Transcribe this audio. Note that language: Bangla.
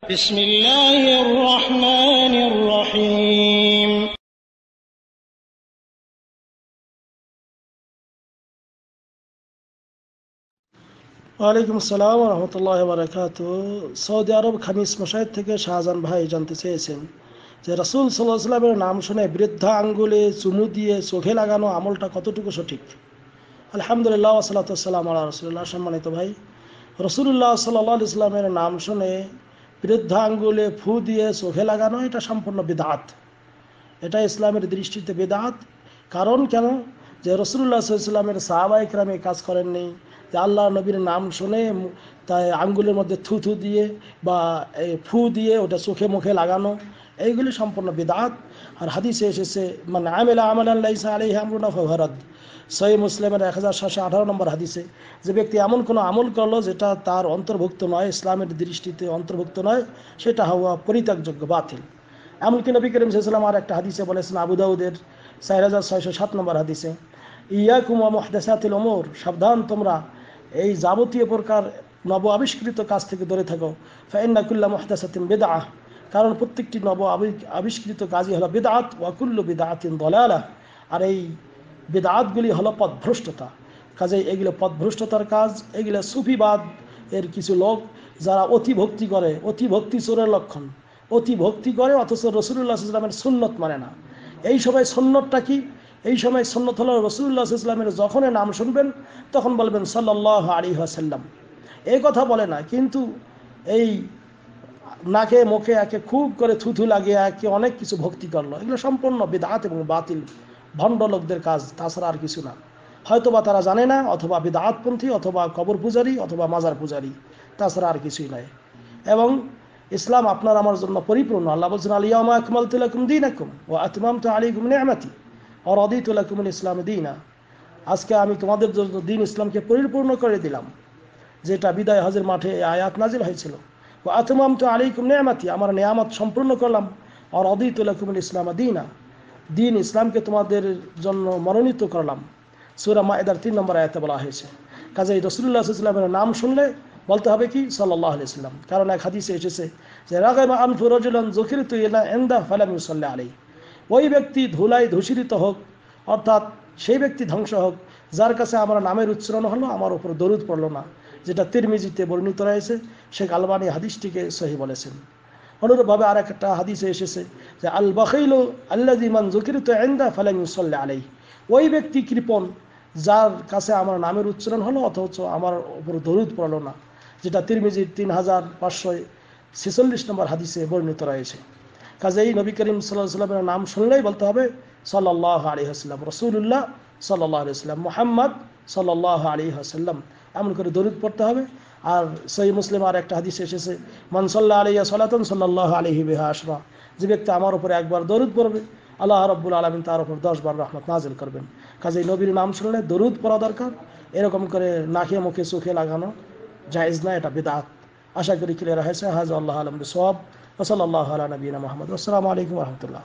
বিসমিল্লাহির রহমানির রহিম। ওয়ালাইকুম আসসালাম রহমতুল্লাহ বারাকাতু। সৌদি আরব খামিস মশাহিদ থেকে শাহজাহান ভাই জানতে চেয়েছেন যে রাসূল সাল্লাল্লাহু আলাইহি ওয়াসাল্লামের নাম শুনে বৃদ্ধা আঙ্গুলে চুমু দিয়ে চোখে লাগানো আমলটা কতটুকু সঠিক? আলহামদুলিল্লাহ ওয়াসসালাতু ওয়াসসালামু আলা রাসূলিল্লাহ। সম্মানিত ভাই, রাসূলুল্লাহ সাল্লাল্লাহু আলাইহি ওয়াসাল্লামের নাম শুনে বৃদ্ধা আঙ্গুলে ফু দিয়ে চোখে লাগানো এটা সম্পূর্ণ বিদআত। এটা ইসলামের দৃষ্টিতে বিদআত। কারণ কেন? যে রাসূলুল্লাহ সাল্লাল্লাহু আলাইহি ওয়াসাল্লামের সাহাবায়ে কেরাম এই কাজ করেননি যে আল্লাহ নবীর নাম শুনে তাই আঙ্গুলের মধ্যে থুথু দিয়ে বা ফু দিয়ে ওটা চোখে মুখে লাগানো, এইগুলি সম্পূর্ণ বিদআত। আর হাদিসে এসেছে মান আমিলা আমালান লাইসা আলাইহি আমরুনা ফাহুয়া রাদ। সহিহ মুসলিমের 1718 নম্বর হাদিসে, যে ব্যক্তি এমন কোনো আমল করলো যেটা তার অন্তর্ভুক্ত নয়, ইসলামের দৃষ্টিতে অন্তর্ভুক্ত নয়, সেটা হওয়া পরিত্যাগযোগ্য, বাতিল। এমনকি নবী করিম সাল্লাল্লাহু আলাইহি ওয়াসাল্লাম আর একটা হাদিসে বলেছেন, আবু দাউদের 4607 নম্বর হাদিসে, ইয়াকুম ওয়া মুহদাসাতিল উমুর, সাবধান তোমরা এই যাবতীয় প্রকার নব আবিষ্কৃত কাজ থেকে দূরে থাকো। ফাইন্না কুল্লা মুহদাসাতিন বিদআহ, কারণ প্রত্যেকটি নব আবিষ্কৃত কাজই হলো বিদআত। ওয়া কুল্লু বিদআতিন দালালাহ, আর এই বিদআতগুলি হলো পথভ্রষ্টতা। কাজেই এগুলো পথভ্রষ্টতার কাজ। এগুলো সুফিবাদ এর কিছু লোক যারা অতি ভক্তি করে, অতি ভক্তি চোরের লক্ষণ, অতি ভক্তি করে অথচ রাসূলুল্লাহ সাল্লাল্লাহু আলাইহি ওয়াসাল্লামের সুন্নত মানে না। এই সময় সুন্নতটা কি? এই সময় সুন্নত হলো রাসূলুল্লাহ সাল্লাল্লাহু আলাইহি ওয়াসাল্লামের যখনই নাম শুনবেন তখন বলবেন সাল্লাল্লাহু আলাইহি ওয়াসাল্লাম, এই কথা বলে না। কিন্তু এই নাকে মুখে একে খুব করে থুথু লাগিয়ে একে অনেক কিছু ভক্তি করলো, এগুলো সম্পূর্ণ বিদআত এবং বাতিল, ভণ্ড লোকদের কাজ, তাছাড়া আর কিছু না। হয়তোবা তারা জানে না, অথবা বিদআতপন্থী, অথবা কবর পূজারী, অথবা মাজার পূজারী, তাছাড়া আর কিছুই নয়। এবং ইসলাম আপনার আমার জন্য পরিপূর্ণ। আল্লাহ বলছেন, আল-ইয়াওমা আকমালতু লাকুম দীনাকুম ওয়া আতমামতু আলাইকুম নি'মাতি ওয়া রাদিতু লাকুমুল ইসলাম দীনা। আজকে আমি তোমাদের জন্য দিন ইসলামকে পরিপূর্ণ করে দিলাম, যেটা বিদায় হজের মাঠে আয়াত নাজিল হয়েছিল। ওয়া আতমামতু আলাইকুম নি'মাতি, আমার নিয়ামত সম্পূর্ণ করলাম। ওয়া রাদিতু লাকুমুল ইসলাম দীনা, দিন ইসলামকে তোমাদের জন্য মনোনীত করলাম। সূরা মাইদার 3 নম্বর আয়াতে বলা হয়েছে। কাজেই রাসূলুল্লাহ সাল্লাল্লাহু আলাইহি ওয়াসাল্লামের নাম শুনলে বলতে হবে কি? সাল্লাল্লাহু আলাইহি ওয়াসাল্লাম। কারণ এক হাদিসে এসেছে যে রাগামা আনফু রাজুলান যুকিরতু ইলা ইনদা ফালাম ইউসাল্লি আলাইহি, ওই ব্যক্তি ধুলায় ধূসরিত হোক, অর্থাৎ সেই ব্যক্তি ধ্বংস হোক যার কাছে আমার নামের উচ্চারণ হলো, আমার উপর দরুদ পড়লো না, যেটা তিরমিজিতে বর্ণিত রয়েছে। শেখ আলবানী হাদিসটিকে সহিহ বলেছেন। অনুরূপভাবে আর একটা হাদিসে এসেছে যে আল বাখিলু আল্লাযী মান যুকিরতু ইনদা ফালাম ইউসাল্লি আলাইহি, ওই ব্যক্তি কৃপণ যার কাছে আমার নামের উচ্চারণ হলো অথচ আমার উপর দরুদ পড়লো না, যেটা তিরমিজির 3546 নম্বর হাদিসে বর্ণিত রয়েছে। কাজেই নবী করিম সাল্লাল্লাহু আলাইহি ওয়াসাল্লামের নাম শুনলেই বলতে হবে সাল্লাল্লাহু আলাইহি ওয়াসাল্লাম, রাসূলুল্লাহ সাল্লাল্লাহু আলাইহি ওয়াসাল্লাম, মুহাম্মদ সাল্লাল্লাহু আলাইহি ওয়াসাল্লাম, এমন করে দরুদ পড়তে হবে। আর সহিহ মুসলিম আর একটা হাদিসে এসেছে, মান সাল্লা আলাইহি সালাতান সাল্লাল্লাহু আলাইহি বিহা আশরা, যে ব্যক্তি আমার উপরে একবার দরুদ পড়বে আল্লাহ রাব্বুল আলামিন তার উপর 10 বার রহমত নাজিল করবেন। কাজেই নবীর নাম শুনলে দরুদ পড়া দরকার। এরকম করে নাকে মুখে চোখে লাগানো জায়েজ না, এটা বিদআত। আশা করি ক্লিয়ার হয়েছে। হাযা আল্লাহু আ'লাম বিসওয়াব ওয়া সাল্লাল্লাহু আলা নবিয়িনা মুহাম্মদ। আসসালামু আলাইকুম ওয়া রাহমাতুল্লাহ।